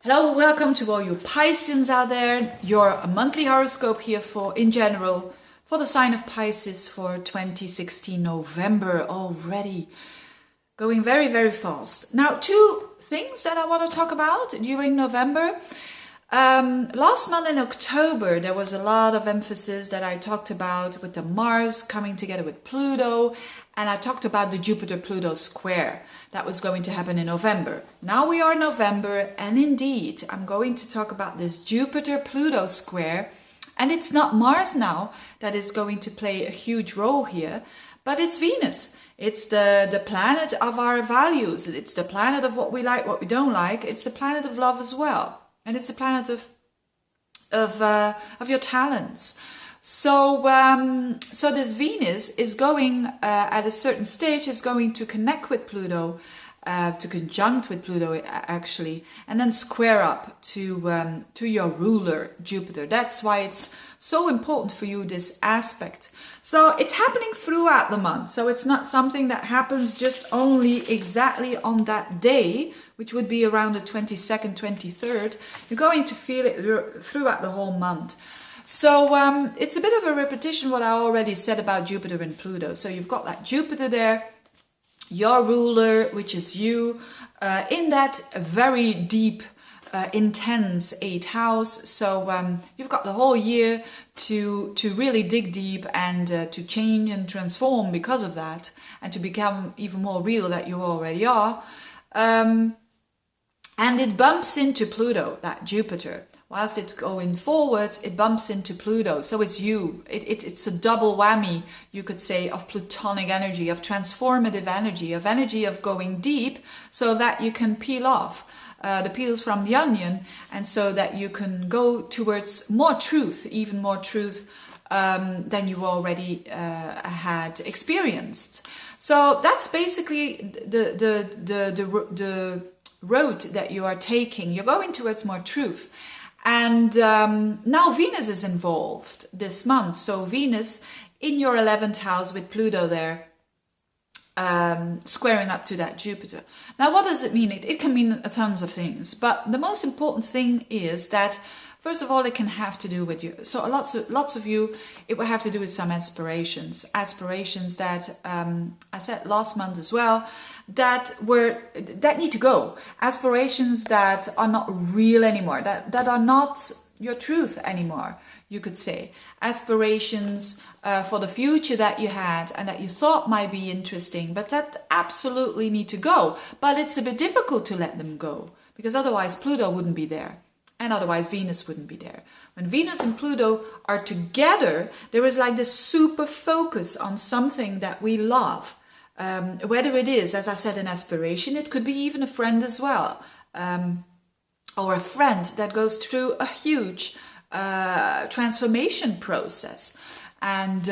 Hello, welcome to all you Pisceans out there. Your monthly horoscope here in general for the sign of Pisces for 2016 November already. Going very, very fast. Now, two things that I want to talk about during November. Last month in October, there was a lot of emphasis that I talked about with the Mars coming together with Pluto, and I talked about the Jupiter-Pluto square that was going to happen in November. Now we are in November, and indeed, I'm going to talk about this Jupiter-Pluto square, and it's not Mars now that is going to play a huge role here, but it's Venus. It's the planet of our values. It's the planet of what we like, what we don't like. It's the planet of love as well. And it's a planet of your talents. So this Venus is going at a certain stage is going to connect with Pluto, to conjunct with Pluto actually, and then square up to your ruler Jupiter. That's why it's so important for you, this aspect. So it's happening throughout the month. So it's not something that happens just only exactly on that day, which would be around the 22nd, 23rd. You're going to feel it throughout the whole month. So it's a bit of a repetition what I already said about Jupiter and Pluto. So you've got that Jupiter there, your ruler, which is you, in that very deep, intense 8th house. So you've got the whole year to really dig deep and to change and transform because of that, and to become even more real that you already are. And it bumps into Pluto, that Jupiter. Whilst it's going forwards, it bumps into Pluto. So it's you. It's a double whammy, you could say, of Plutonic energy, of transformative energy of going deep, so that you can peel off the peels from the onion, and so that you can go towards more truth, even more truth than you already had experienced. So that's basically the road that you are taking. You're going towards more truth. And now Venus is involved this month. So Venus in your 11th house with Pluto there, squaring up to that Jupiter. Now, what does it mean? It can mean tons of things. But the most important thing is that, first of all, it can have to do with you. So lots of you, it will have to do with some aspirations that I said last month as well, that need to go. Aspirations that are not real anymore, that are not your truth anymore, you could say. Aspirations for the future that you had and that you thought might be interesting, but that absolutely need to go. But it's a bit difficult to let them go, because otherwise Pluto wouldn't be there. And otherwise Venus wouldn't be there. When Venus and Pluto are together, there is like this super focus on something that we love. Whether it is, as I said, an aspiration, it could be even a friend as well. Or a friend that goes through a huge transformation process. And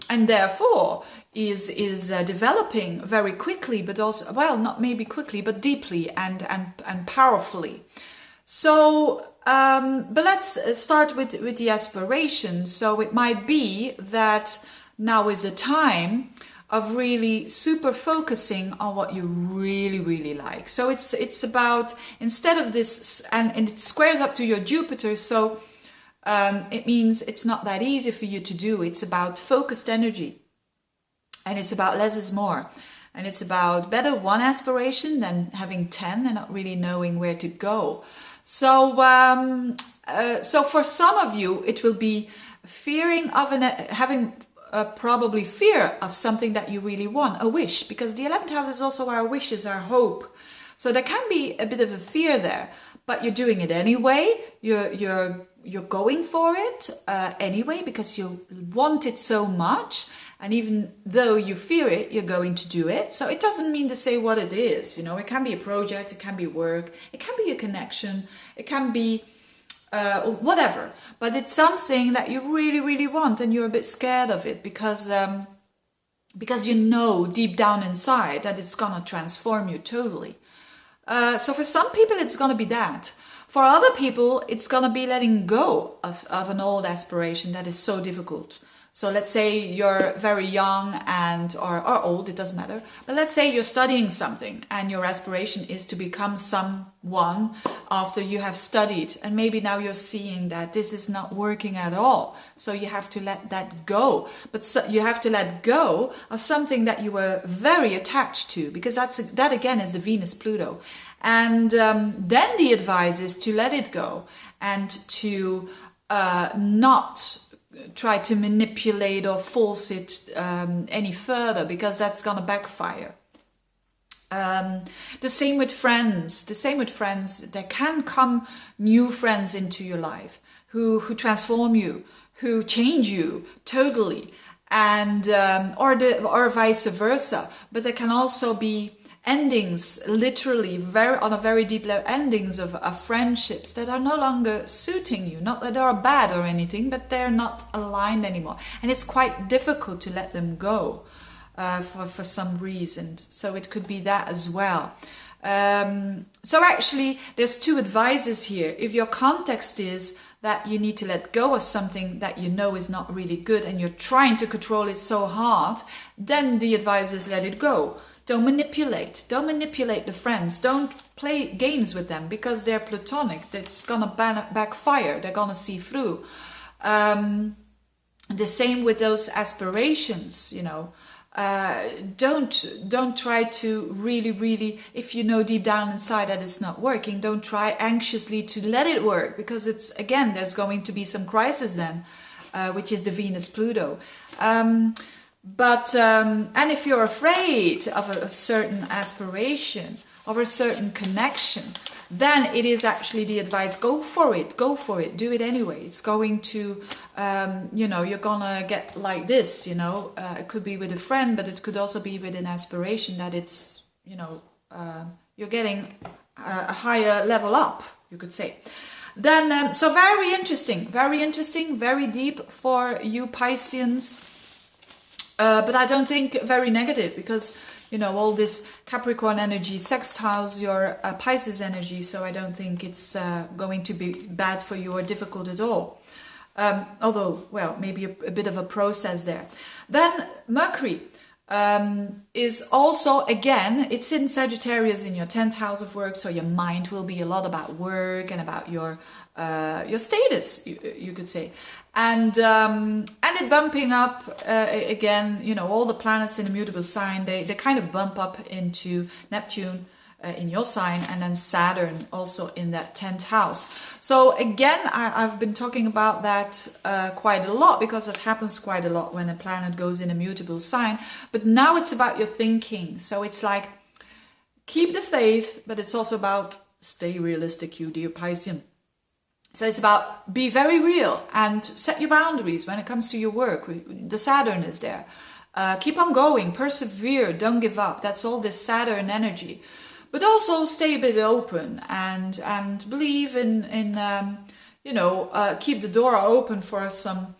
therefore is developing very quickly, but also, well, not maybe quickly, but deeply and powerfully. So, but let's start with the aspiration. So it might be that now is the time of really super focusing on what you really, really like. So it's about, instead of this, and it squares up to your Jupiter, so it means it's not that easy for you to do. It's about focused energy, and it's about less is more. And it's about better one aspiration than having 10 and not really knowing where to go. So, so for some of you, it will be fearing of having probably fear of something that you really want, a wish, because the 11th house is also our wishes, our hope. So there can be a bit of a fear there, but you're doing it anyway. You're going for it anyway, because you want it so much. And even though you fear it, you're going to do it. So it doesn't mean to say what it is. You know, it can be a project, it can be work, it can be a connection, it can be whatever. But it's something that you really, really want, and you're a bit scared of it because you know deep down inside that it's gonna transform you totally. So for some people, it's gonna be that. For other people, it's gonna be letting go of an old aspiration that is so difficult So let's say you're very young and or old, it doesn't matter. But let's say you're studying something and your aspiration is to become someone after you have studied. And maybe now you're seeing that this is not working at all. So you have to let that go. But you have to let go of something that you were very attached to, because that again is the Venus-Pluto. And then the advice is to let it go and to not try to manipulate or force it any further, because that's gonna backfire. The same with friends. There can come new friends into your life who transform you, who change you totally, and or vice versa. But there can also be endings, literally on a very deep level, endings of friendships that are no longer suiting you. Not that they are bad or anything, but they're not aligned anymore, and it's quite difficult to let them go for some reason. So it could be that as well. So actually there's two advices here. If your context is that you need to let go of something that you know is not really good and you're trying to control it so hard, then the advice is let it go. Don't manipulate the friends. Don't play games with them because they're platonic. That's gonna backfire. They're gonna see through. The same with those aspirations, you know. Don't try to really, if you know deep down inside that it's not working, don't try anxiously to let it work, because it's, again, there's going to be some crisis then, which is the Venus-Pluto. And if you're afraid of a certain aspiration, of a certain connection, then it is actually the advice, go for it, do it anyway. It's going to, you're gonna get like this, it could be with a friend, but it could also be with an aspiration that it's, you're getting a higher level up, you could say. Then, so very interesting, very deep for you Pisceans. But I don't think very negative, because all this Capricorn energy sextiles your Pisces energy, so I don't think it's going to be bad for you or difficult at all. Although, well, maybe a bit of a process there. Then Mercury is also, again, it's in Sagittarius in your 10th house of work, so your mind will be a lot about work and about your status, you could say. And it bumping up again, all the planets in a mutable sign, they kind of bump up into Neptune in your sign, and then Saturn also in that 10th house. So again, I've been talking about that quite a lot, because it happens quite a lot when a planet goes in a mutable sign. But now it's about your thinking. So it's like, keep the faith, but it's also about stay realistic, you dear Piscean. So it's about be very real and set your boundaries when it comes to your work. The Saturn is there. Keep on going, persevere, don't give up. That's all this Saturn energy. But also stay a bit open and believe in keep the door open for some,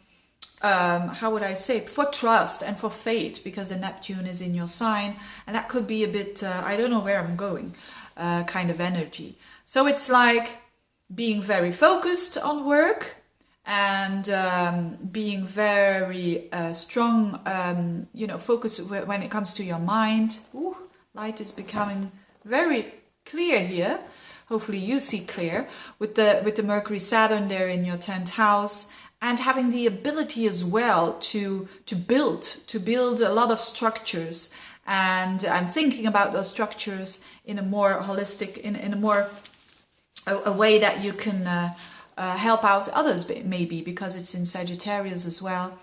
how would I say, for trust and for faith, because the Neptune is in your sign. And that could be a bit, I don't know where I'm going, kind of energy. So it's like, being very focused on work and being very strong, focus when it comes to your mind. Ooh, light is becoming very clear here. Hopefully you see clear with the Mercury Saturn there in your 10th house, and having the ability as well to build a lot of structures, and thinking about those structures in a more holistic, in a more a way that you can help out others, maybe, because it's in Sagittarius as well.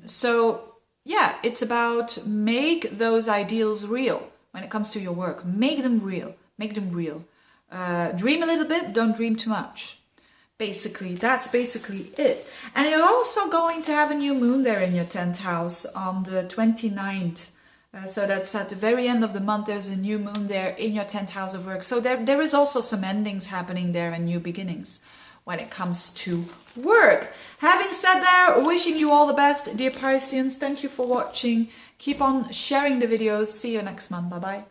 So yeah, it's about make those ideals real when it comes to your work. Make them real. Dream a little bit, don't dream too much. Basically, that's basically it. And you're also going to have a new moon there in your 10th house on the 29th. So that's at the very end of the month. There's a new moon there in your 10th house of work. So there is also some endings happening there and new beginnings when it comes to work. Having said that, wishing you all the best, dear Pisceans. Thank you for watching. Keep on sharing the videos. See you next month. Bye-bye.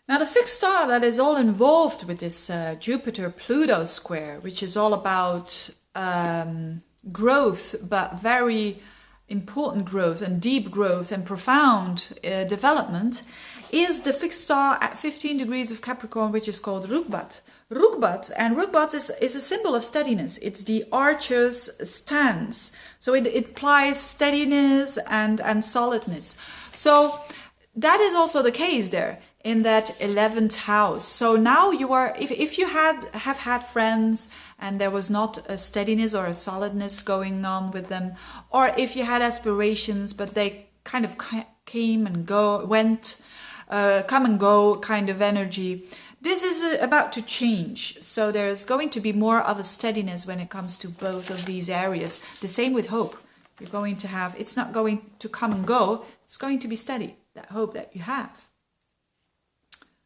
Now, the fixed star that is all involved with this Jupiter-Pluto square, which is all about growth, but very important growth and deep growth and profound development, is the fixed star at 15 degrees of Capricorn, which is called Rukbat. Rukbat is a symbol of steadiness. It's the archer's stance. So it implies steadiness and solidness. So that is also the case there in that 11th house. So now you are, if you have had friends and there was not a steadiness or a solidness going on with them, or if you had aspirations but they kind of came and went, come and go kind of energy, this is about to change. So there's going to be more of a steadiness when it comes to both of these areas. The same with hope. You're going to have, it's not going to come and go, it's going to be steady, that hope that you have.